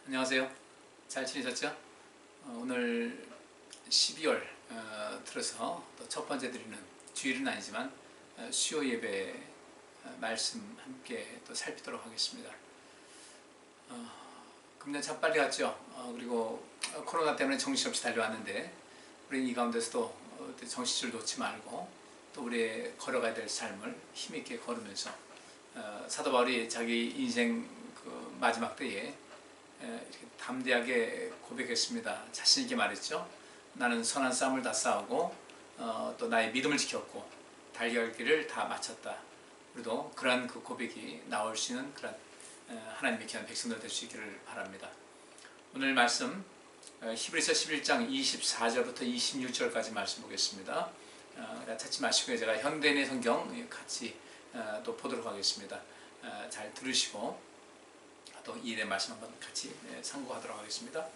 안녕하세요. 잘 지내셨죠? 오늘 12월 들어서 또 첫 번째 드리는 주일은 아니지만 수요 예배 말씀 함께 또 살피도록 하겠습니다. 금년 참 빨리 갔죠. 그리고 코로나 때문에 정신없이 달려왔는데 우리 이 가운데서도 정신줄 놓지 말고 또 우리의 걸어가야 될 삶을 힘있게 걸으면서 사도 바울이 자기 인생 그 마지막 때에 이렇게 담대하게 고백했습니다. 자신 있게 말했죠. 나는 선한 싸움을 다 싸우고 또 나의 믿음을 지켰고 달려갈 길을 다 마쳤다. 우리도 그러한 그 고백이 나올 수 있는 그런 하나님의 귀한 백성들 될 수 있기를 바랍니다. 오늘 말씀 히브리서 11장 24절부터 26절까지 말씀 보겠습니다. 찾지 마시고 제가 현대인의 성경 같이 또 보도록 하겠습니다. 잘 들으시고 또 이일의 말씀 한번 같이 상고하도록 하겠습니다.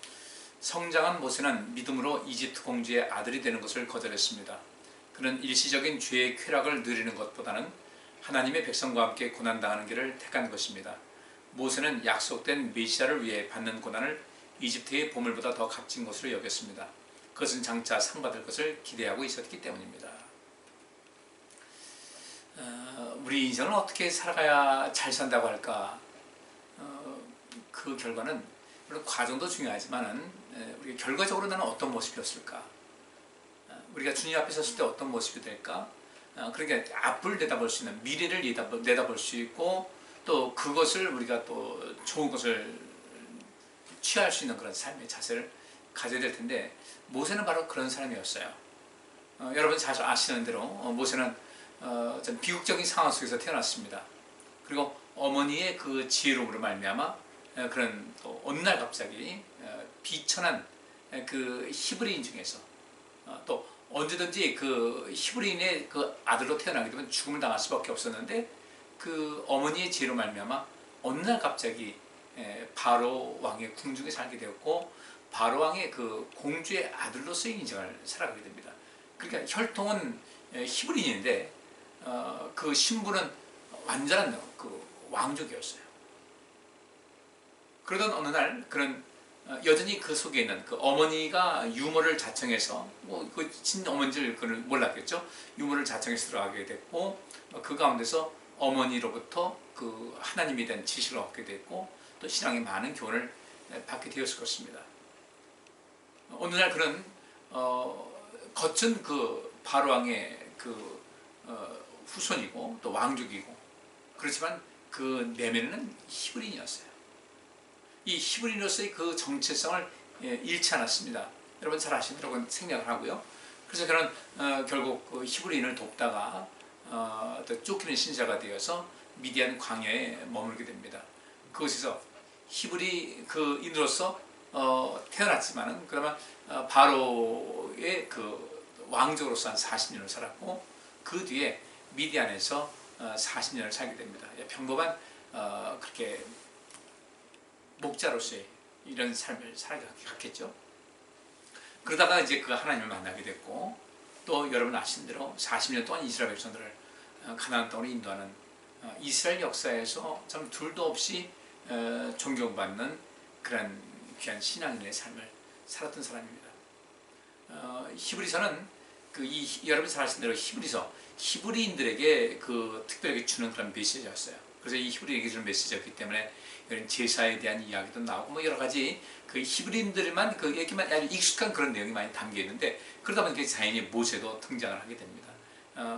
성장한 모세는 믿음으로 이집트 공주의 아들이 되는 것을 거절했습니다. 그는 일시적인 죄의 쾌락을 누리는 것보다는 하나님의 백성과 함께 고난당하는 길을 택한 것입니다. 모세는 약속된 메시아를 위해 받는 고난을 이집트의 보물보다 더 값진 것으로 여겼습니다. 그것은 장차 상받을 것을 기대하고 있었기 때문입니다. 우리 인생을 어떻게 살아가야 잘 산다고 할까? 그 결과는 물론 과정도 중요하지만은 우리가 결과적으로 나는 어떤 모습이었을까? 우리가 주님 앞에 섰을 때 어떤 모습이 될까? 그러니까 앞을 내다볼 수 있는 미래를 내다볼 수 있고 또 그것을 우리가 또 좋은 것을 취할 수 있는 그런 삶의 자세를 가져야 될 텐데 모세는 바로 그런 사람이었어요. 여러분 잘 아시는 대로 모세는 좀 비극적인 상황 속에서 태어났습니다. 그리고 어머니의 그 지혜로움으로 말미암아 그런 또 어느 날 갑자기 비천한 그 히브리인 중에서 또 언제든지 그 히브리인의 그 아들로 태어나게 되면 죽음을 당할 수밖에 없었는데 그 어머니의 지혜로 말미암아 어느 날 갑자기 바로 왕의 궁중에 살게 되었고 바로 왕의 그 공주의 아들로서의 인생을 살아가게 됩니다. 그러니까 혈통은 히브리인인데 그 신분은 완전한 그 왕족이었어요. 그러던 어느 날 그런 여전히 그 속에 있는 그 어머니가 유머를 자청해서 그 친어머니를 그를 몰랐겠죠. 유머를 자청해서 들어가게 됐고 그 가운데서 어머니로부터 그 하나님에 대한 지식을 얻게 됐고 또 신앙의 많은 교훈을 받게 되었을 것입니다. 어느 날 그런 겉은 그 바로왕의 그 후손이고 또 왕족이고 그렇지만 그 내면에는 히브리인이었어요. 이 히브리인으로서의 그 정체성을 잃지 않았습니다. 여러분 잘 아시더라고 생략을 하고요. 그래서 그는 결국 그 히브리인을 돕다가 또 쫓기는 신자가 되어서 미디안 광야에 머물게 됩니다. 그곳에서 히브리 그 인으로서 태어났지만은 그러면 바로의 그 왕족으로서 한 40년을 살았고 그 뒤에 미디안에서 40년을 살게 됩니다. 평범한 그렇게 목자로서의 이런 삶을 살아갔겠죠. 그러다가 이제 그 하나님을 만나게 됐고 또 여러분 아시는 대로 40년 동안 이스라엘 백성들을 가나안 땅으로 인도하는 이스라엘 역사에서 참 둘도 없이 존경받는 그런 귀한 신앙인의 삶을 살았던 사람입니다. 히브리서는 여러분 잘 아시는 대로 히브리인들에게 그 특별하게 주는 그런 메시지였어요. 그래서 이 히브리에게 주는 메시지였기 때문에 이런 제사에 대한 이야기도 나오고 뭐 여러 가지 그 히브리인들만 그에게만 아주 익숙한 그런 내용이 많이 담겨 있는데 그러다 보니까 자연히 모세도 등장을 하게 됩니다.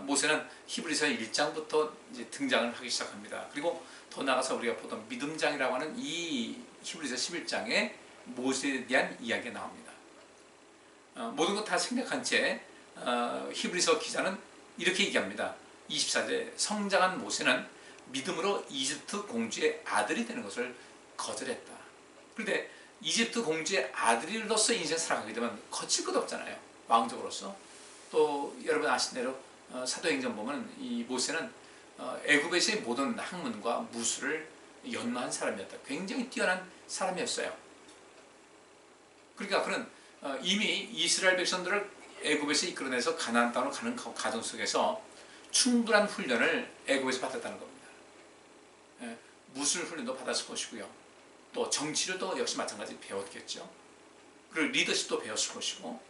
모세는 히브리서 1장부터 이제 등장을 하기 시작합니다. 그리고 더 나아가서 우리가 보던 믿음장이라고 하는 이 히브리서 11장에 모세에 대한 이야기가 나옵니다. 모든 것 다 생략한 채 히브리서 기자는 이렇게 얘기합니다. 24절 성장한 모세는 믿음으로 이집트 공주의 아들이 되는 것을 거절했다. 그런데 이집트 공주의 아들로서 인생 살아가게 되면 거칠 것 없잖아요. 왕족으로서. 또 여러분 아신 대로 사도행전 보면 이 모세는 애굽에서의 모든 학문과 무술을 연마한 사람이었다. 굉장히 뛰어난 사람이었어요. 그러니까 그는 이미 이스라엘 백성들을 애굽에서 이끌어내서 가나안 땅으로 가는 과정 속에서 충분한 훈련을 애굽에서 받았다는 겁니다. 무술 훈련도 받았을 것이고요. 또 정치를 역시 마찬가지 배웠겠죠. 그리고 리더십도 배웠을 것이고,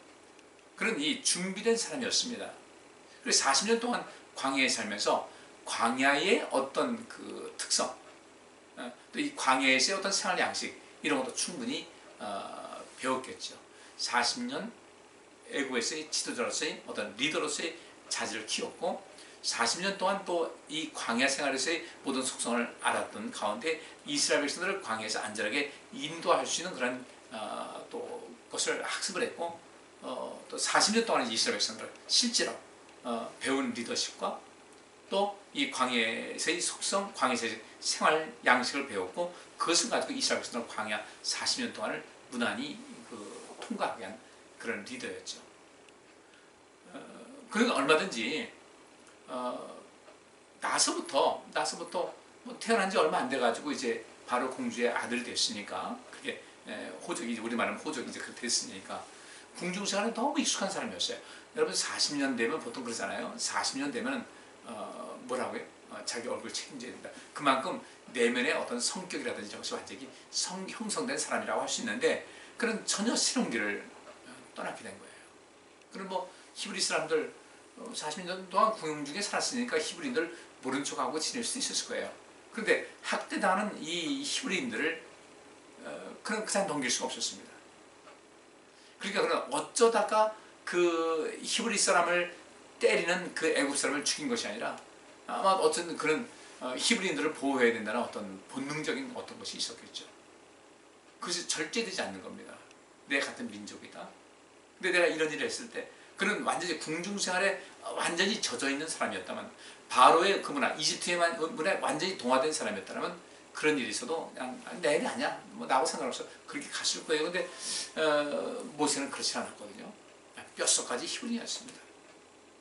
그런 이 준비된 사람이었습니다. 그래서 40년 동안 광야에 살면서 광야의 어떤 그 특성, 또 이 광야에서의 어떤 생활 양식, 이런 것도 충분히 배웠겠죠. 40년 애국에서의 지도자로서의 어떤 리더로서의 자질을 키웠고, 40년 동안 또 이 광야 생활에서의 모든 속성을 알았던 가운데 이스라엘 백성들을 광야에서 안전하게 인도할 수 있는 그런 또 것을 학습을 했고, 또 40년 동안 이스라엘 백성들 실제로 배운 리더십과 또 이 광야에서의 속성, 광야에서의 생활 양식을 배웠고, 그것을 가지고 이스라엘 백성들은 광야 40년 동안을 무난히 통과하게 한 그런 리더였죠. 그러니까 얼마든지 나서부터 뭐 태어난 지 얼마 안 돼가지고 이제 바로 공주의 아들이 됐으니까, 그게 호적이, 우리 말하면 호적이 이제 그렇게 됐으니까 궁중생활에 너무 익숙한 사람이었어요. 여러분 40년 되면 보통 그러잖아요. 40년 되면 뭐라고요? 자기 얼굴 책임져야 된다. 그만큼 내면의 어떤 성격이라든지 저것이 완전히 형성된 사람이라고 할 수 있는데, 그런 전혀 새로운 길을 떠나게 된 거예요. 그럼 뭐 히브리 사람들 40년 동안 궁중에 살았으니까 히브리인들 모른 척하고 지낼 수 있었을 거예요. 그런데 학대당하는 이 히브리인들을 그냥 넘길 수가 없었습니다. 그러니까 그런 어쩌다가 그 히브리 사람을 때리는 그 애굽 사람을 죽인 것이 아니라, 아마 어쨌든 그런 히브리인들을 보호해야 된다는 어떤 본능적인 어떤 것이 있었겠죠. 그것이 절제되지 않는 겁니다. 내 같은 민족이다. 근데 내가 이런 일을 했을 때, 그는 완전히 궁중생활에 완전히 젖어있는 사람이었다면, 바로의 그 문화, 이집트의 문화에 완전히 동화된 사람이었다면, 그런 일이 있어도 그냥 내 일이 아니야, 뭐 나하고 상관없어, 그렇게 갔을 거예요. 근데 모세는 그렇지 않았거든요. 뼛속까지 히브리였습니다.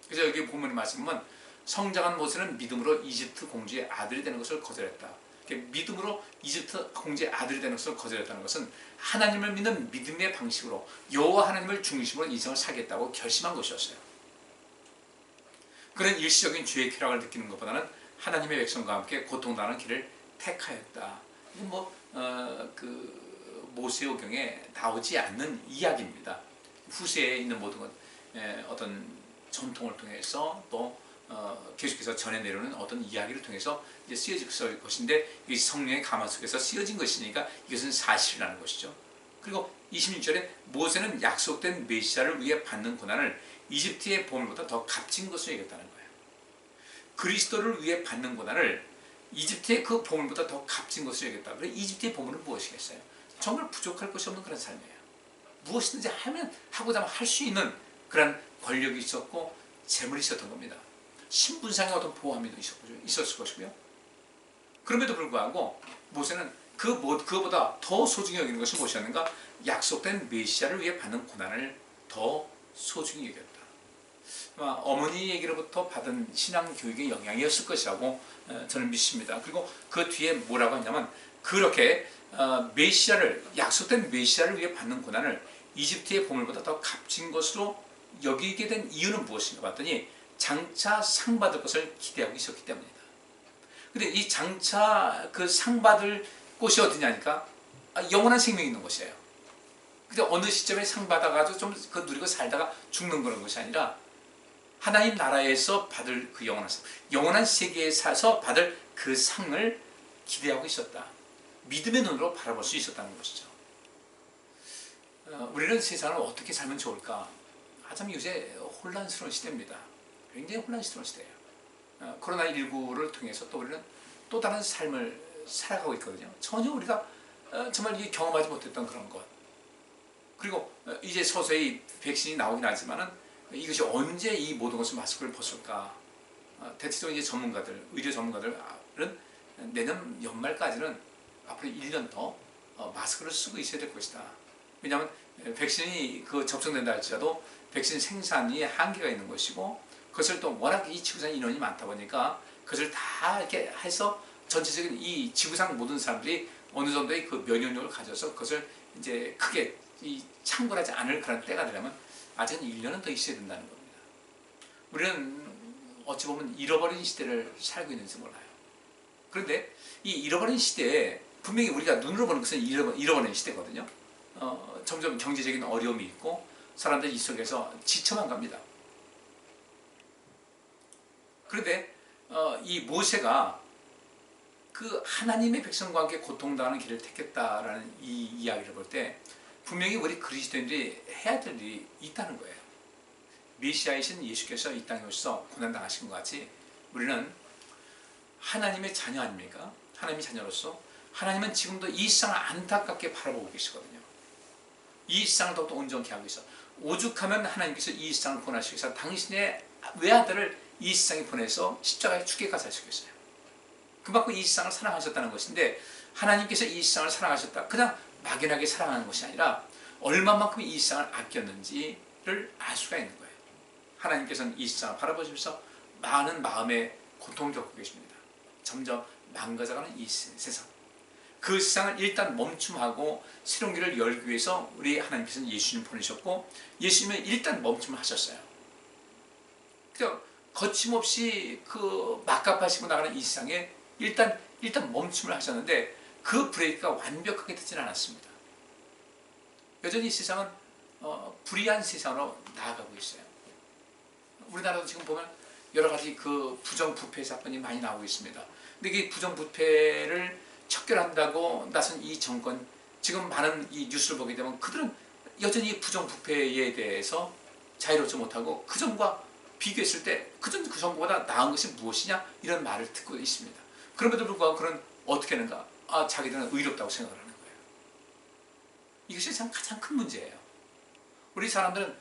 그래서 여기 본문의 말씀은 성장한 모세는 믿음으로 이집트 공주의 아들이 되는 것을 거절했다. 믿음으로 이집트 공주의 아들이 되는 것을 거절했다는 것은 하나님을 믿는 믿음의 방식으로 여호와 하나님을 중심으로 인생을 살겠다고 결심한 것이었어요. 그런 일시적인 죄의 쾌락을 느끼는 것보다는 하나님의 백성과 함께 고통당하는 길을 택하였다. 이건 그 모세오경에 나오지 않는 이야기입니다. 후세에 있는 모든 것, 어떤 전통을 통해서 또 계속해서 전해 내려오는 어떤 이야기를 통해서 이제 쓰여질 것인데, 이 성령의 가마 속에서 쓰여진 것이니까 이것은 사실이라는 것이죠. 그리고 26절에 모세는 약속된 메시아를 위해 받는 고난을 이집트의 보물보다 더 값진 것으로 여겼다는 거예요. 그리스도를 위해 받는 고난을 이집트의 그 보물보다 더 값진 것으로 여겼다. 그래, 이집트의 보물은 무엇이겠어요? 정말 부족할 것이 없는 그런 삶이에요. 무엇이든지 하고자 하면 할 수 있는 그런 권력이 있었고 재물이 있었던 겁니다. 신분상의 어떤 보함이 있었을 것이고요. 그럼에도 불구하고 모세는 그보다 더 소중히 여기는 것이 무엇이었는가? 약속된 메시아를 위해 받는 고난을 더 소중히 여겼다. 어머니 얘기로부터 받은 신앙 교육의 영향이었을 것이라고 저는 믿습니다. 그리고 그 뒤에 뭐라고 하냐면, 그렇게 약속된 메시아를 위해 받는 고난을 이집트의 보물보다 더 값진 것으로 여기게 된 이유는 무엇인가 봤더니, 장차 상 받을 것을 기대하고 있었기 때문이다. 근데 이 장차 그 상 받을 곳이 어디냐니까, 영원한 생명이 있는 곳이에요. 근데 어느 시점에 상 받아가지고 좀 그 누리고 살다가 죽는 그런 것이 아니라, 하나님 나라에서 받을 그 영원한 세계에 사서 받을 그 상을 기대하고 있었다. 믿음의 눈으로 바라볼 수 있었다는 것이죠. 우리는 세상을 어떻게 살면 좋을까? 참 요새 혼란스러운 시대입니다. 굉장히 혼란스러운 시대예요. 코로나19를 통해서 또 우리는 또 다른 삶을 살아가고 있거든요. 전혀 우리가 정말 경험하지 못했던 그런 것. 그리고 이제 서서히 백신이 나오긴 하지만은 이것이 언제 이 모든 것을 마스크를 벗을까? 대체적으로 이제 의료 전문가들은 내년 연말까지는 앞으로 1년 더 마스크를 쓰고 있어야 될 것이다. 왜냐하면 백신이 접종된다 할지라도 백신 생산이 한계가 있는 것이고, 그것을 또 워낙 이 지구상 인원이 많다 보니까 그것을 다 이렇게 해서 전체적인 이 지구상 모든 사람들이 어느 정도의 그 면역력을 가져서 그것을 이제 크게 창궐하지 않을 그런 때가 되려면 아직은 1년은 더 있어야 된다는 겁니다. 우리는 어찌 보면 잃어버린 시대를 살고 있는지 몰라요. 그런데 이 잃어버린 시대에 분명히 우리가 눈으로 보는 것은 잃어버리는 시대거든요. 점점 경제적인 어려움이 있고 사람들이 이 속에서 지쳐만 갑니다. 그런데 이 모세가 그 하나님의 백성과 함께 고통당하는 길을 택했다라는 이 이야기를 볼 때 분명히 우리 그리스도인들이 해야 될 일이 있다는 거예요. 메시아이신 예수께서 이 땅에 오셔서 고난당하신 것 같이 우리는 하나님의 자녀 아닙니까? 하나님의 자녀로서 하나님은 지금도 이 세상을 안타깝게 바라보고 계시거든요. 이 세상을 더욱더 온전케 하고 있어. 오죽하면 하나님께서 이 세상을 구원하시기 위해서 당신의 외아들을 이 세상에 보내서 십자가에 죽게 가사시겠어요. 그만큼 이 세상을 사랑하셨다는 것인데 하나님께서 이 세상을 사랑하셨다. 그냥 막연하게 사랑하는 것이 아니라 얼마만큼 이 세상을 아꼈는지를 알 수가 있는 거예요. 하나님께서는 이 세상을 바라보시면서 많은 마음의 고통을 겪고 계십니다. 점점 망가져가는 이 세상. 그 세상을 일단 멈춤하고 새로운 길을 열기 위해서 우리 하나님께서는 예수님 보내셨고 예수님은 일단 멈춤을 하셨어요. 그냥 거침없이 그 막가파시고 나가는 이 세상에 일단 멈춤을 하셨는데 그 브레이크가 완벽하게 되지는 않았습니다. 여전히 이 세상은 불의한 세상으로 나아가고 있어요. 우리나라도 지금 보면 여러 가지 그 부정부패 사건이 많이 나오고 있습니다. 근데 이 부정부패를 척결한다고 나선 이 정권, 지금 많은 이 뉴스를 보게 되면 그들은 여전히 부정부패에 대해서 자유롭지 못하고 그 전과 비교했을 때 그전 그 정부보다 나은 것이 무엇이냐 이런 말을 듣고 있습니다. 그럼에도 불구하고 그는 어떻게 하는가? 자기들은 의롭다고 생각을 하는 거예요. 이것이 참 가장 큰 문제예요. 우리 사람들은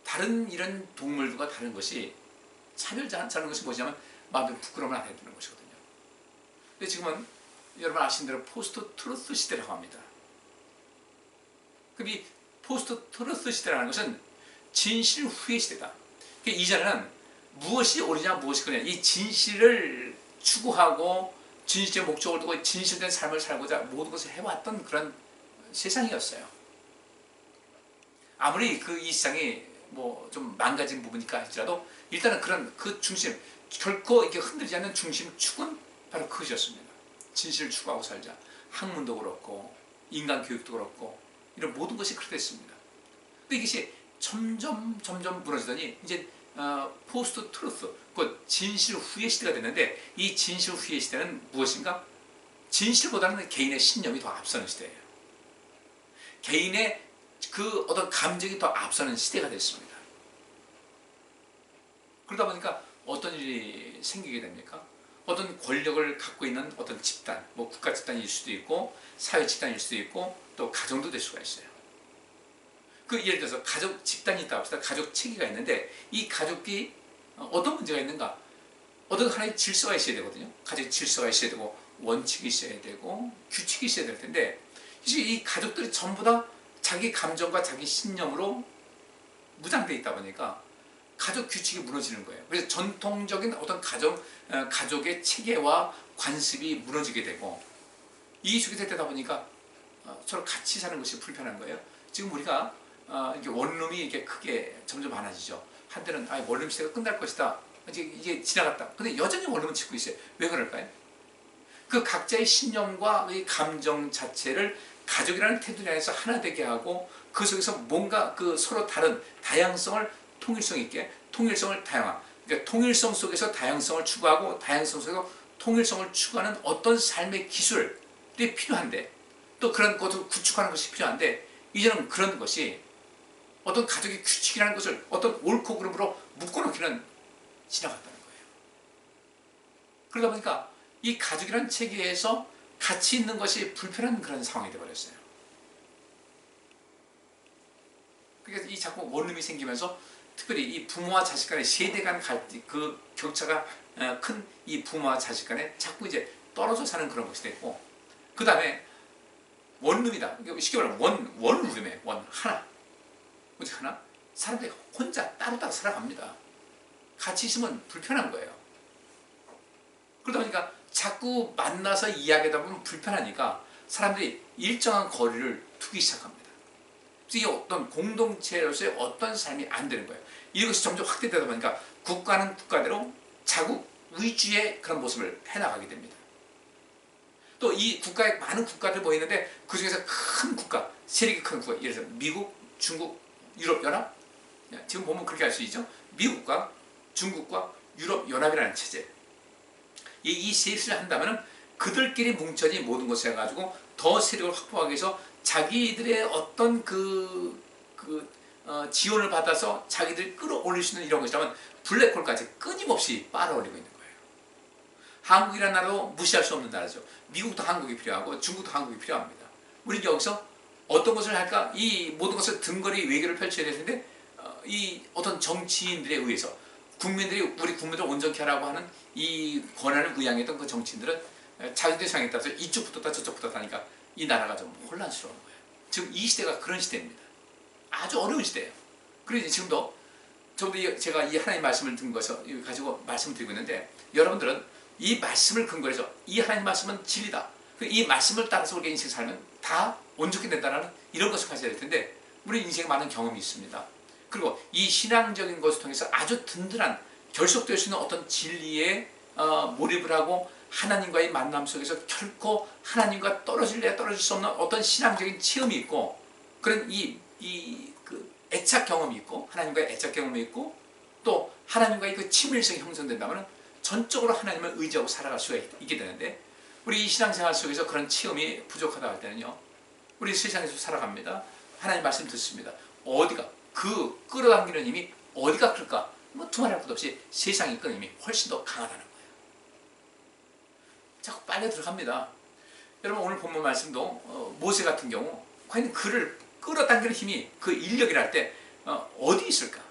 다른 이런 동물들과 다른 것이 차별하는 것이 뭐냐면 마음에 부끄러움을 안 해두는 것이거든요. 근데 지금은 여러분 아시는 대로 포스트 트루스 시대라고 합니다. 그럼 이 포스트 트루스 시대라는 것은 진실 후의 시대다. 그러니까 이전에는 무엇이 옳으냐 무엇이 그러냐 이 진실을 추구하고 진실의 목적을 두고 진실된 삶을 살고자 모든 것을 해왔던 그런 세상이었어요. 아무리 이 세상이 뭐 좀 망가진 부분이니까 할지라도 일단은 그런 그 중심, 결코 이렇게 흔들리지 않는 중심 축은 바로 그것이었습니다. 진실을 추구하고 살자. 학문도 그렇고 인간 교육도 그렇고 이런 모든 것이 그렇게 됐습니다. 근데 이것이 점점 무너지더니 이제 포스트 트루스, 그 진실 후의 시대가 됐는데 이 진실 후의 시대는 무엇인가? 진실보다는 개인의 신념이 더 앞서는 시대예요. 개인의 그 어떤 감정이 더 앞서는 시대가 됐습니다. 그러다 보니까 어떤 일이 생기게 됩니까? 어떤 권력을 갖고 있는 어떤 집단, 뭐 국가 집단일 수도 있고 사회 집단일 수도 있고 또 가정도 될 수가 있어요. 예를 들어서 가족 집단이 있다고 합시다. 가족 체계가 있는데 이 가족이 어떤 문제가 있는가? 어떤 하나의 질서가 있어야 되거든요. 가족 질서가 있어야 되고 원칙이 있어야 되고 규칙이 있어야 될 텐데 이 가족들이 전부 다 자기 감정과 자기 신념으로 무장되어 있다 보니까 가족 규칙이 무너지는 거예요. 그래서 전통적인 어떤 가족의 체계와 관습이 무너지게 되고 이 속에 되다 보니까 서로 같이 사는 것이 불편한 거예요. 지금 우리가 이렇게 원룸이 이렇게 크게 점점 많아지죠. 한때는 원룸 시대가 끝날 것이다. 이게 지나갔다. 근데 여전히 원룸은 짓고 있어요. 왜 그럴까요? 그 각자의 신념과 이 감정 자체를 가족이라는 테두리 안에서 하나 되게 하고 그 속에서 뭔가 그 서로 다른 다양성을 통일성 있게 통일성을 다양화. 그러니까 통일성 속에서 다양성을 추구하고 다양성 속에서 통일성을 추구하는 어떤 삶의 기술이 필요한데 또 그런 것을 구축하는 것이 필요한데 이제는 그런 것이 어떤 가족의 규칙이라는 것을 어떤 옳고 그름으로 묶어놓기는 지나갔다는 거예요. 그러다 보니까 이 가족이라는 체계에서 같이 있는 것이 불편한 그런 상황이 되어버렸어요. 그러니까 이 자꾸 원룸이 생기면서 특별히 이 부모와 자식 간의 세대 간 갈등, 그 격차가 큰 이 부모와 자식 간에 자꾸 이제 떨어져 사는 그런 것이 됐고 그 다음에 원룸이다. 쉽게 말하면 원룸에 하나. 오직 하나? 사람들이 혼자 따로따로 살아갑니다. 같이 있으면 불편한 거예요. 그러다 보니까 자꾸 만나서 이야기하다 보면 불편하니까 사람들이 일정한 거리를 두기 시작합니다. 그래서 이게 어떤 공동체로서의 어떤 삶이 안 되는 거예요. 이것이 점점 확대되다 보니까 국가는 국가대로 자국 위주의 그런 모습을 해나가게 됩니다. 또 이 국가에 많은 국가들 모이는데 그 중에서 큰 국가, 세력이 큰 국가, 예를 들어 미국, 중국, 유럽연합, 지금 보면 그렇게 할 수 있죠. 미국과 중국과 유럽연합이라는 체제, 이 셋을 한다면 그들끼리 뭉쳐진 모든 것을 해가지고 더 세력을 확보하기 위해서 자기들의 어떤 지원을 받아서 자기들이 끌어올릴 수 있는 이런 것이라면 블랙홀까지 끊임없이 빨아올리고 있는 거예요. 한국이라는 나라도 무시할 수 없는 나라죠. 미국도 한국이 필요하고 중국도 한국이 필요합니다. 우리는 여기서 어떤 것을 할까? 이 모든 것을 등거리 외교를 펼쳐야 되는데 이 어떤 정치인들에 의해서 우리 국민들을 온전케 하라고 하는 이 권한을 부양했던 그 정치인들은 자기들 상에 따라서 이쪽 붙었다 저쪽 붙었다 하니까 이 나라가 좀 혼란스러운 거예요. 지금 이 시대가 그런 시대입니다. 아주 어려운 시대예요. 그래서 지금도 제가 이 하나님 말씀을 든 것을 가지고 말씀을 드리고 있는데, 여러분들은 이 말씀을 근거로 해서 이 하나님 말씀은 진리다, 이 말씀을 따라서 우리가 인생 살면 다 온전히 된다는 이런 것을 가져야 될 텐데, 우리 인생에 많은 경험이 있습니다. 그리고 이 신앙적인 것을 통해서 아주 든든한 결속될 수 있는 어떤 진리에 몰입을 하고 하나님과의 만남 속에서 결코 하나님과 떨어질 수 없는 어떤 신앙적인 체험이 있고, 그런 그 애착 경험이 있고, 하나님과의 애착 경험이 있고, 또 하나님과의 그 친밀성이 형성된다면 전적으로 하나님을 의지하고 살아갈 수가 있게 되는데, 우리 이 신앙생활 속에서 그런 체험이 부족하다 할 때는요, 우리 세상에서 살아갑니다. 하나님 말씀 듣습니다. 어디가 그 끌어당기는 힘이 어디가 클까? 뭐 두말할 것도 없이 세상이 끄는 힘이 훨씬 더 강하다는 거예요. 자꾸 빨려 들어갑니다. 여러분, 오늘 본문 말씀도 모세 같은 경우 과연 그를 끌어당기는 힘이, 그 인력이라 할 때 어디 있을까?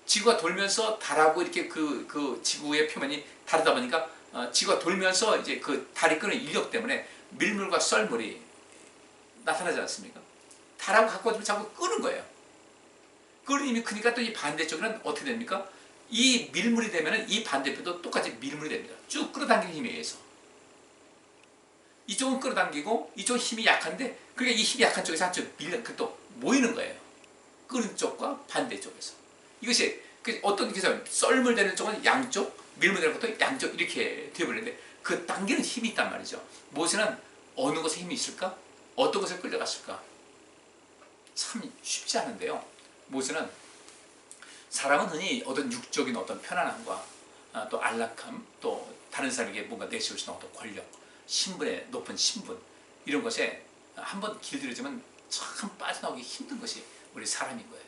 지구가 돌면서 달하고 이렇게 그 지구의 표면이 다르다 보니까 지구가 돌면서 이제 그 달이 끄는 인력 때문에 밀물과 썰물이 나타나지 않습니까? 달하고 가까워지면 자꾸 끄는 거예요. 끄는 힘이 크니까 또 이 반대쪽에는 어떻게 됩니까? 이 밀물이 되면 이 반대편도 똑같이 밀물이 됩니다. 쭉 끌어당기는 힘에 의해서. 이쪽은 끌어당기고 이쪽은 힘이 약한데, 그러니까 이 힘이 약한 쪽에서 한쪽 또 모이는 거예요. 끄는 쪽과 반대쪽에서. 이것이 어떤 기사는 썰물 되는 쪽은 양쪽, 밀물 되는 것도 양쪽 이렇게 되어버리는데, 그 당기는 힘이 있단 말이죠. 모세는 어느 곳에 힘이 있을까? 어떤 곳에 끌려갔을까? 참 쉽지 않은데요. 모세는 사람은 흔히 어떤 육적인 어떤 편안함과 또 안락함, 또 다른 사람에게 뭔가 내세울 수 있는 어떤 권력, 신분의 높은 신분, 이런 것에 한번 길들여지면 참 빠져나오기 힘든 것이 우리 사람인 거예요.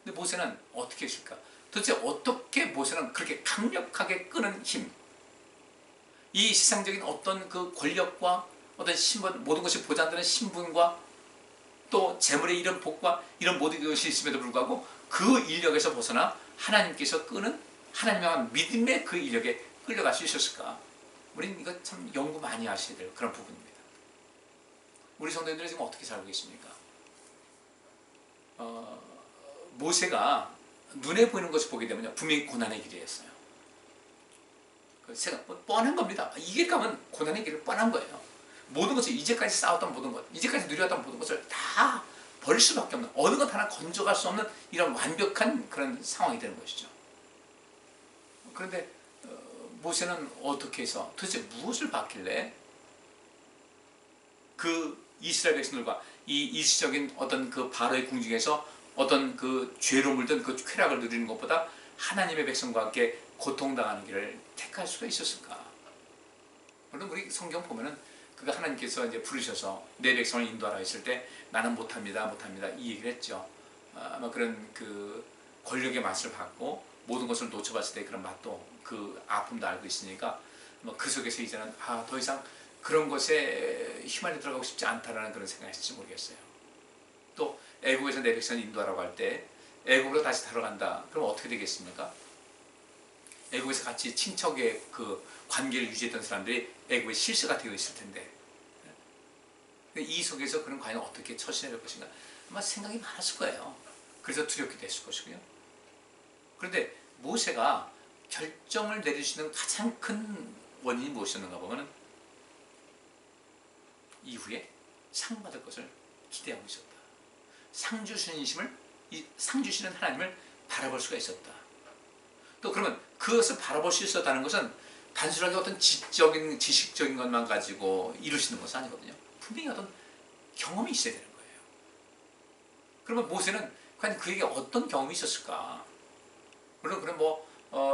근데 모세는 어떻게 했을까? 도대체 어떻게 모세는 그렇게 강력하게 끄는 힘, 이 세상적인 어떤 그 권력과 어떤 신분, 모든 것이 보장되는 신분과 또 재물의 이런 복과 이런 모든 것이 있음에도 불구하고 그 인력에서 벗어나 하나님께서 끄는, 하나님의 믿음의 그 인력에 끌려갈 수 있었을까? 우리는 이거 참 연구 많이 하셔야 될 그런 부분입니다. 우리 성도님들은 지금 어떻게 살고 계십니까? 모세가 눈에 보이는 것을 보게 되면 분명히 고난의 길이었어요. 뻔한 겁니다. 이 길 가면 고난의 길은 뻔한 거예요. 모든 것을, 이제까지 싸웠던 모든 것, 이제까지 누렸던 모든 것을 다 버릴 수밖에 없는, 어느 것 하나 건져갈 수 없는 이런 완벽한 그런 상황이 되는 것이죠. 그런데 모세는 어떻게 해서 도대체 무엇을 받길래 그 이스라엘 백성들과 이 일시적인 어떤 그 바로의 궁중에서 어떤 그 죄로 물든 그 쾌락을 누리는 것보다 하나님의 백성과 함께 고통당하는 길을 택할 수가 있었을까? 물론 우리 성경 보면은 그가 하나님께서 이제 부르셔서 내 백성을 인도하라 했을 때 나는 못합니다 이 얘기를 했죠. 아마 그런 그 권력의 맛을 받고 모든 것을 놓쳐봤을 때 그런 맛도, 그 아픔도 알고 있으니까 그 속에서 이제는 더 이상 그런 것에 휘말려 들어가고 싶지 않다라는 그런 생각이 있을지 모르겠어요. 또 애국에서 내 백성을 인도하라고 할 때 애국으로 다시 들어간다. 그럼 어떻게 되겠습니까? 애국에서 같이 친척의 그 관계를 유지했던 사람들이 애국의 실세가 되어 있을 텐데, 이 속에서 그는 과연 어떻게 처신해야 될 것인가? 아마 생각이 많았을 거예요. 그래서 두렵기도 했을 것이고요. 그런데 모세가 결정을 내릴 수 있는 가장 큰 원인이 무엇이었는가 보면 이후에 상 받을 것을 기대하고 있었다. 상 주시는 상 주시는 하나님을 바라볼 수가 있었다. 또 그러면 그것을 바라볼 수 있었다는 것은 단순하게 어떤 지식적인 것만 가지고 이루시는 것은 아니거든요. 분명히 어떤 경험이 있어야 되는 거예요. 그러면 모세는 과연 그에게 어떤 경험이 있었을까? 물론 그럼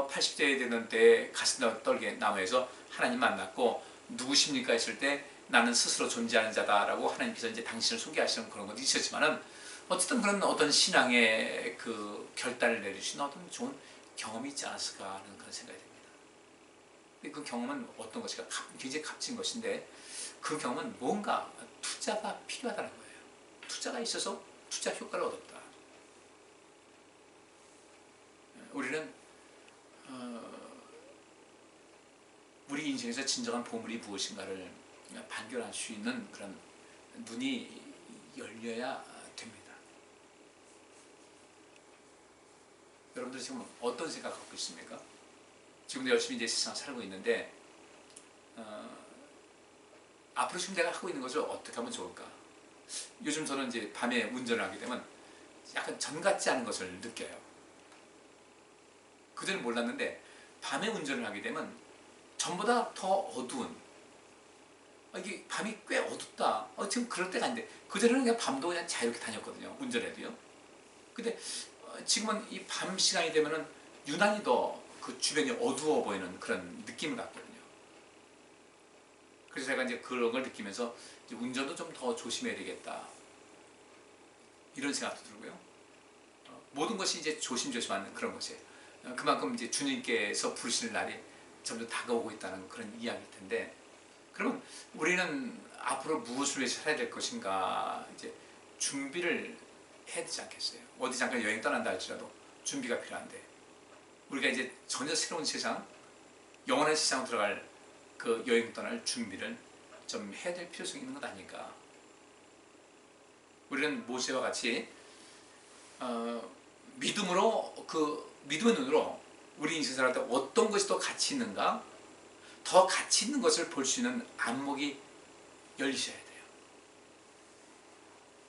80대 되는 때 가슴 떨게 나무에서 하나님 만났고 누구십니까 했을 때 나는 스스로 존재하는 자다라고 하나님께서 이제 당신을 소개하시는 그런 것도 있었지만은 어쨌든 그런 어떤 신앙의 그 결단을 내리시는 어떤 좋은 경험이 있지 않았을까 하는 그런 생각이 듭니다. 그 경험은 어떤 것인가? 굉장히 값진 것인데 그 경험은 뭔가 투자가 필요하다는 거예요. 투자가 있어서 투자 효과를 얻었다. 우리는 우리 인생에서 진정한 보물이 무엇인가를 발견할 수 있는 그런 눈이 열려야 됩니다. 여러분들 지금 어떤 생각 갖고 있습니까? 지금도 열심히 이제 세상을 살고 있는데 앞으로 지금 내가 하고 있는 것을 어떻게 하면 좋을까? 요즘 저는 이제 밤에 운전을 하게 되면 약간 전 같지 않은 것을 느껴요. 그전에 몰랐는데 밤에 운전을 하게 되면 전보다 더 어두운 이게 밤이 꽤 어둡다. 지금 그럴 때가 아닌데 그전에는 그냥 밤도 그냥 자유롭게 다녔거든요. 운전해도요. 근데 지금은 이 밤 시간이 되면은 유난히 더 그 주변이 어두워 보이는 그런 느낌을 갖거든요. 그래서 제가 이제 그런 걸 느끼면서 이제 운전도 좀 더 조심해야 되겠다. 이런 생각도 들고요. 모든 것이 이제 조심조심하는 그런 것이에요. 그만큼 이제 주님께서 부르시는 날이 점점 다가오고 있다는 그런 이야기일 텐데, 그러면 우리는 앞으로 무엇을 위해서 살아야 될 것인가 이제 준비를 해야 되지 않겠어요? 어디 잠깐 여행 떠난다 할지라도 준비가 필요한데 우리가 이제 전혀 새로운 세상, 영원한 세상으로 들어갈 그 여행 떠날 준비를 좀 해야 될 필요성이 있는 것 아닐까? 우리는 모세와 같이 믿음의 눈으로 우리 인생 살아갈 때 어떤 것이 더 가치 있는가? 더 가치 있는 것을 볼 수 있는 안목이 열리셔야 돼요.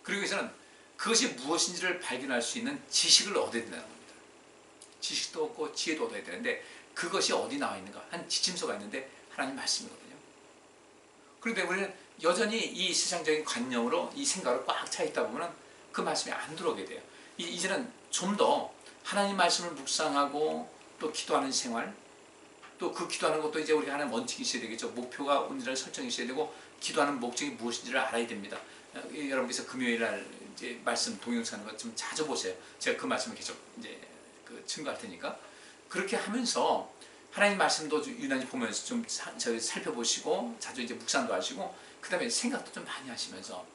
그리고 여기서는 그것이 무엇인지를 발견할 수 있는 지식을 얻어야 된다는 겁니다. 지식도 얻고 지혜도 얻어야 되는데 그것이 어디 나와 있는가? 한 지침서가 있는데 하나님 말씀이거든요. 그런데 우리는 여전히 이 세상적인 관념으로 이 생각으로 꽉 차 있다 보면 그 말씀이 안 들어오게 돼요. 이제는 좀 더 하나님 말씀을 묵상하고 또 기도하는 생활, 또 그 기도하는 것도 이제 우리가 하나의 원칙이 있어야 되겠죠. 목표가 온전한 설정이 있어야 되고 기도하는 목적이 무엇인지를 알아야 됩니다. 여러분께서 금요일날 이제 말씀 동영상하는 것 좀 자주 보세요. 제가 그 말씀을 계속 이제 증거할 테니까 그렇게 하면서 하나님 말씀도 유난히 보면서 좀 살펴보시고 자주 이제 묵상도 하시고 그 다음에 생각도 좀 많이 하시면서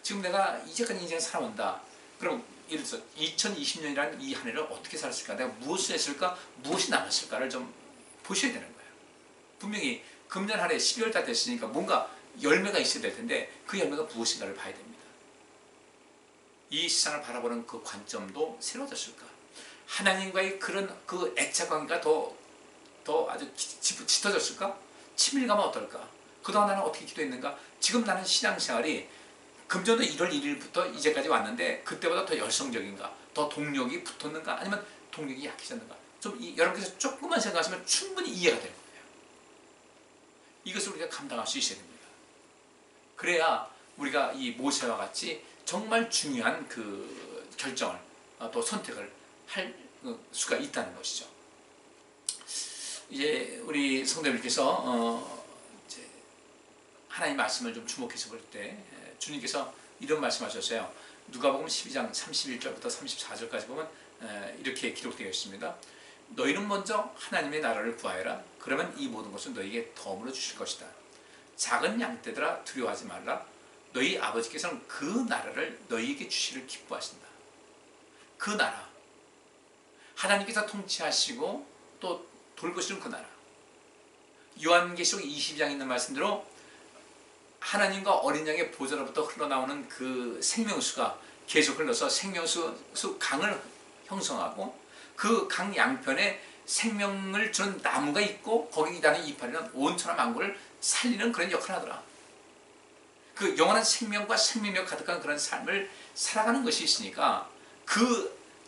지금 내가 이제까지 인생 살아온다. 그럼 예를 들어서 2020년이라는 이 한 해를 어떻게 살았을까? 내가 무엇을 했을까? 무엇이 남았을까를 좀 보셔야 되는 거예요. 분명히 금년 한 해 12월 달 됐으니까 뭔가 열매가 있어야 될 텐데 그 열매가 무엇인가를 봐야 됩니다. 이 세상을 바라보는 그 관점도 새로워졌을까? 하나님과의 그런 그 애착 관계가 더 아주 짙어졌을까? 친밀감은 어떨까? 그동안 나는 어떻게 기도했는가? 지금 나는 신앙생활이 금년도 1월 1일부터 이제까지 왔는데 그때보다 더 열성적인가? 더 동력이 붙었는가? 아니면 동력이 약해졌는가? 좀 여러분께서 조금만 생각하시면 충분히 이해가 될 거예요. 이것을 우리가 감당할 수 있어야 됩니다. 그래야 우리가 이 모세와 같이 정말 중요한 그 결정을 또 선택을 할 수가 있다는 것이죠. 이제 우리 성도님께서 이제 하나님 말씀을 좀 주목해서 볼 때 주님께서 이런 말씀하셨어요. 누가복음 12장 31절부터 34절까지 보면 이렇게 기록되어 있습니다. 너희는 먼저 하나님의 나라를 구하여라. 그러면 이 모든 것은 너희에게 더불어 주실 것이다. 작은 양떼들아 두려워하지 말라. 너희 아버지께서는 그 나라를 너희에게 주시를 기뻐하신다. 그 나라, 하나님께서 통치하시고 또 돌보시는 그 나라. 요한계시록 22장에 있는 말씀대로 하나님과 어린 양의 보좌로부터 흘러나오는 그 생명수가 계속 흘러서 생명수 강을 형성하고 그 강 양편에 생명을 주는 나무가 있고 거기 기다는 이파리는 온 천하 만국을 살리는 그런 역할을 하더라. 그 영원한 생명과 생명력 가득한 그런 삶을 살아가는 것이 있으니까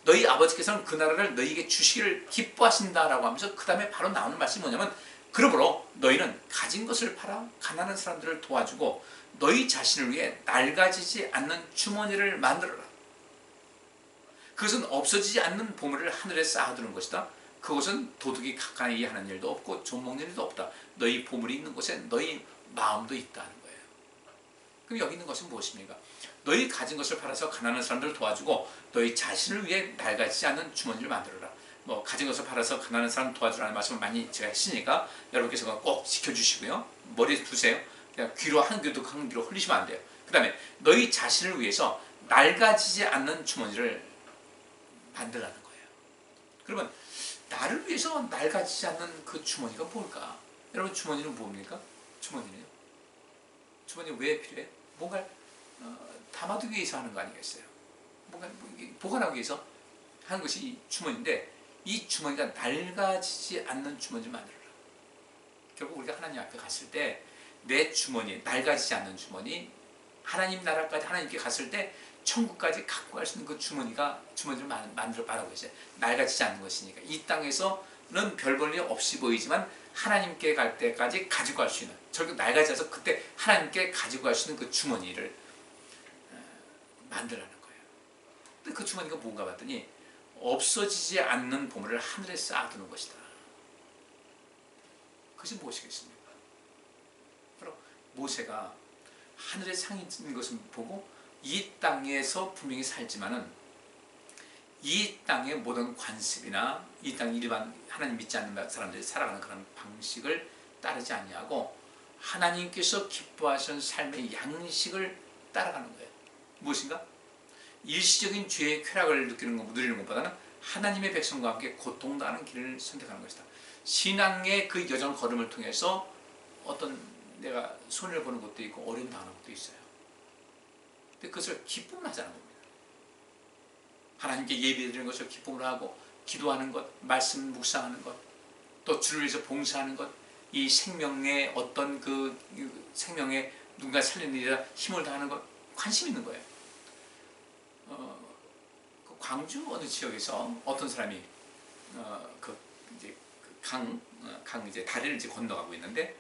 너희 아버지께서는 그 나라를 너희에게 주시기를 기뻐하신다라고 하면서 그 다음에 바로 나오는 말씀이 뭐냐면 그러므로 너희는 가진 것을 팔아 가난한 사람들을 도와주고 너희 자신을 위해 낡아지지 않는 주머니를 만들어라. 그것은 없어지지 않는 보물을 하늘에 쌓아두는 것이다. 그것은 도둑이 가까이 하는 일도 없고 좀먹는 일도 없다. 너희 보물이 있는 곳에 너희 마음도 있다는 거예요. 그럼 여기 있는 것은 무엇입니까? 너희 가진 것을 팔아서 가난한 사람들을 도와주고 너희 자신을 위해 낡아지지 않는 주머니를 만들어라. 뭐 가진 것을 팔아서 가난한 사람 도와주라는 말씀을 많이 제가 했으니까 여러분께서 꼭 지켜주시고요. 머리에 두세요. 그냥 귀로 한 귀도 한 귀로 흘리시면 안 돼요. 그 다음에 너희 자신을 위해서 낡아지지 않는 주머니를 만들라는 거예요. 그러면 나를 위해서 낡아지지 않는 그 주머니가 뭘까? 여러분 주머니는 뭡니까? 주머니는요? 주머니 왜 필요해? 뭔가 담아두기 위해서 하는 거 아니겠어요? 뭔가 보관하기 위해서 하는 것이 이 주머니인데 이 주머니가 낡아지지 않는 주머니를 만들어라. 결국 우리가 하나님 앞에 갔을 때 내 주머니, 낡아지지 않는 주머니, 하나님 나라까지 하나님께 갔을 때 천국까지 갖고 갈 수 있는 그 주머니를 만들어 바라고 있어요. 낡아지지 않는 것이니까. 이 땅에서는 별 볼 일 없이 보이지만 하나님께 갈 때까지 가지고 갈 수 있는, 저렇게 낡아져서 그때 하나님께 가지고 갈 수 있는 그 주머니를 만들라는 거예요. 근데 그 주머니가 뭔가 봤더니 없어지지 않는 보물을 하늘에 쌓아두는 것이다. 그것이 무엇이겠습니까? 바로 모세가 하늘에 상이 있는 것을 보고 이 땅에서 분명히 살지만은 이 땅의 모든 관습이나 이 땅 일반 하나님 믿지 않는 사람들이 살아가는 그런 방식을 따르지 아니하고 하나님께서 기뻐하시는 삶의 양식을 따라가는 거예요. 무엇인가? 일시적인 죄의 쾌락을 누리는 것보다는 하나님의 백성과 함께 고통당하는 길을 선택하는 것이다. 신앙의 그 여정 걸음을 통해서 어떤 내가 손해를 보는 것도 있고 어려움 당하는 것도 있어요. 근데 그것을 기쁨을 하자는 겁니다. 하나님께 예배드리는 것을 기쁨으로 하고 기도하는 것, 말씀 묵상하는 것, 또 주를 위해서 봉사하는 것, 이 생명의 어떤 그 생명의 누군가 살리는 일이라 힘을 다하는 것, 관심 있는 거예요. 그 광주 어느 지역에서 어떤 사람이 이제 다리를 이제 건너가고 있는데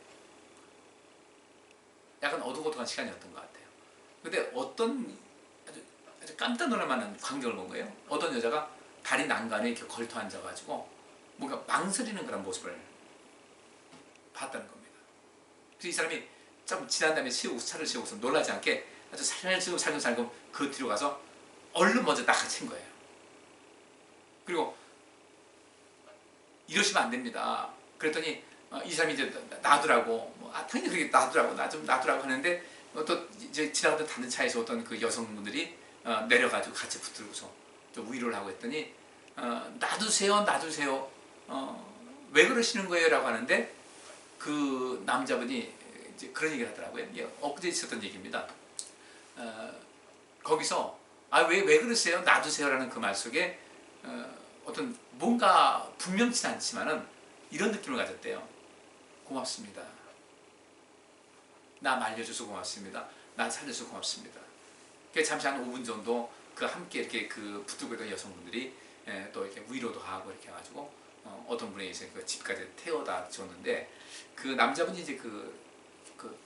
약간 어둑어둑한 시간이었던 것 같아요. 근데 어떤 아주 깜짝 놀랄 만한 광경을 본 거예요. 어떤 여자가 다리 난간에 이렇게 걸터 앉아가지고 뭔가 망설이는 그런 모습을 봤다는 겁니다. 그래서 이 사람이 좀 지난 다음에 차를 세우고서 놀라지 않게 아주 살금살금 그 뒤로 가서 얼른 먼저 나가친 거예요. 그리고 이러시면 안 됩니다. 그랬더니 이 사람이 이제 놔두라고, 당연히 그렇게 놔두라고, 나 좀 놔두라고 하는데 또 이제 지나가던 다른 차에서 어떤 그 여성분들이 내려가지고 같이 붙들고서 좀 위로를 하고 했더니 놔두세요, 놔두세요. 왜 그러시는 거예요? 라고 하는데 그 남자분이 이제 그런 얘기를 하더라고요. 엊그제 있었던 얘기입니다. 거기서 왜 그러세요? 놔두세요 라는 그 말 속에 어떤 뭔가 분명치 않지만은 이런 느낌을 가졌대요. 고맙습니다. 나 말려줘서 고맙습니다. 나 살려줘서 고맙습니다. 잠시 한 5분 정도 그 함께 이렇게 그 붙들고 있던 여성분들이 또 이렇게 위로도 하고 이렇게 해가지고 어떤 분이 이제 그 집까지 태워다 줬는데 그 남자분이 이제 그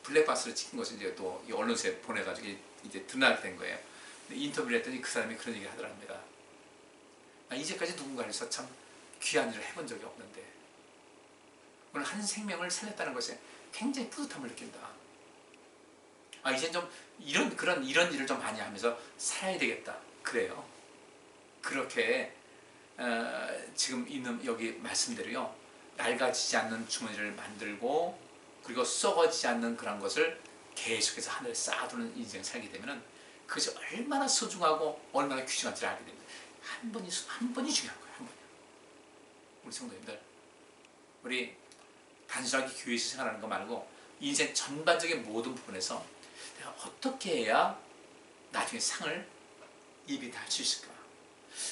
블랙박스를 찍은 것을 이제 또 언론사에 보내가지고 이제 드러나게 된 거예요. 인터뷰를 했더니 그 사람이 그런 얘기를 하더랍니다. 이제까지 누군가를 해서 참 귀한 일을 해본 적이 없는데 오늘 한 생명을 살렸다는 것에 굉장히 뿌듯함을 느낀다. 이젠 좀 이런 일을 좀 많이 하면서 살아야 되겠다. 그래요. 그렇게 지금 있는 여기 말씀대로요. 낡아지지 않는 주머니를 만들고 그리고 썩어지지 않는 그런 것을 계속해서 하늘에 쌓아두는 인생을 살게 되면 그것이 얼마나 소중하고 얼마나 귀중한지를 알게 됩니다. 한 번이 중요한 거예요. 한 번이요. 우리 성도님들, 우리 단순하게 교회에서 생활하는 거 말고 인생 전반적인 모든 부분에서 내가 어떻게 해야 나중에 상을 입이 달 수 있을까?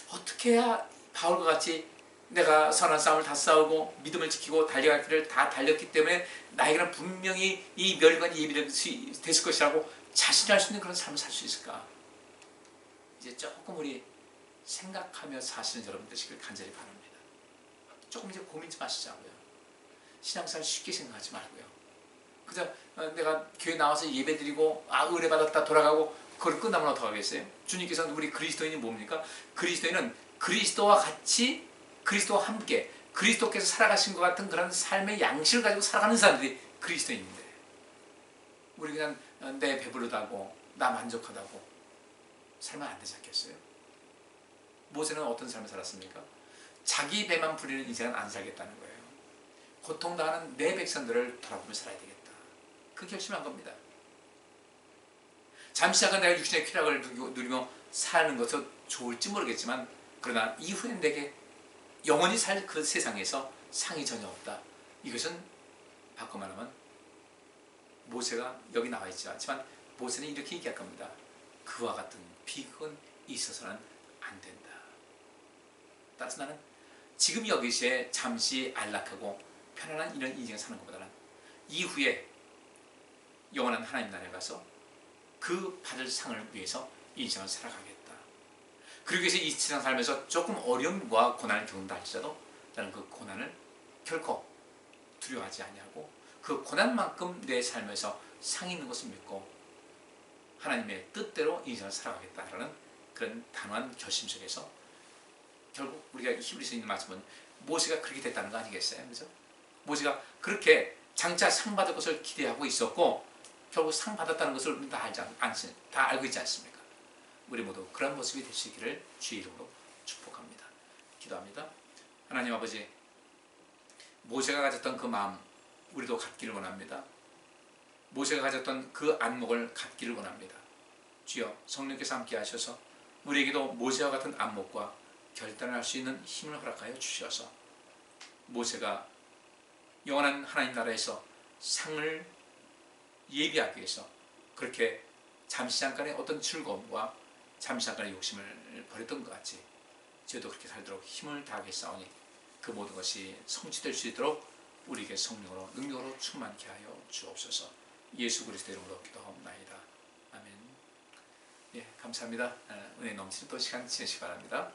어떻게 해야 바울과 같이 내가 선한 싸움을 다 싸우고 믿음을 지키고 달려갈 길을 다 달렸기 때문에 나에게는 분명히 이 멸관 예비될 됐을 것이라고 자신할 수 있는 그런 삶을 살 수 있을까? 이제 조금 우리 생각하며 사시는 여러분 되시길 간절히 바랍니다. 조금 이제 고민 좀 하시자고요. 신앙생활 쉽게 생각하지 말고요. 그저 내가 교회 나와서 예배드리고 은혜 받았다 돌아가고 그걸 끝나면 어떡하겠어요? 주님께서는 우리 그리스도인이 뭡니까? 그리스도인은 그리스도와 같이 그리스도와 함께 그리스도께서 살아가신 것 같은 그런 삶의 양식을 가지고 살아가는 사람들이 그리스도인인데 우리 그냥 내 배부르다고 나 만족하다고 살면 안 되지 않겠어요? 모세는 어떤 삶을 살았습니까? 자기 배만 부리는 인생은 안 살겠다는 거예요. 고통당하는 내 백성들을 돌아보며 살아야 되겠다. 그 결심한 겁니다. 잠시 잠깐 내가 육신의 쾌락을 누리며 사는 것도 좋을지 모르겠지만 그러나 이후엔 내게 영원히 살 그 세상에서 상이 전혀 없다. 이것은 바꿔 말하면 모세가 여기 나와 있지 않지만 모세는 이렇게 얘기할 겁니다. 그와 같은 비극은 있어서는 안 된다. 따라서 나는 지금 여기서의 잠시 안락하고 편안한 이런 인생을 사는 것보다는 이후에 영원한 하나님 나라에 가서 그 받을 상을 위해서 인생을 살아가겠다. 그러기 위해서 이 세상 살면서 조금 어려움과 고난을 겪는다 할지라도 나는 그 고난을 결코 두려워하지 아니하고 그 고난만큼 내 삶에서 상이 있는 것을 믿고 하나님의 뜻대로 인생을 살아가겠다라는 그런 단호한 결심 속에서 결국 우리가 히브리서에 있는 말씀은 모세가 그렇게 됐다는 거 아니겠어요? 그죠? 모세가 그렇게 장차 상 받을 것을 기대하고 있었고 결국 상 받았다는 것을 다 알고 있지 않습니까? 우리 모두 그런 모습이 될 수 있기를 주의 이름으로 축복합니다. 기도합니다. 하나님 아버지, 모세가 가졌던 그 마음 우리도 갖기를 원합니다. 모세가 가졌던 그 안목을 갖기를 원합니다. 주여, 성령께서 함께 하셔서 우리에게도 모세와 같은 안목과 결단을 할 수 있는 힘을 허락하여 주셔서 모세가 영원한 하나님 나라에서 상을 예비하기 위해서 그렇게 잠시 잠깐의 어떤 즐거움과 잠시 잠깐의 욕심을 버렸던 것 같이 저희도 그렇게 살도록 힘을 다하겠사오니 그 모든 것이 성취될 수 있도록 우리에게 성령으로 능력으로 충만케 하여 주옵소서. 예수 그리스도 이름으로 기도하옵나이다. 아멘. 예, 감사합니다. 은혜 넘치는 또 시간 지내시기 바랍니다.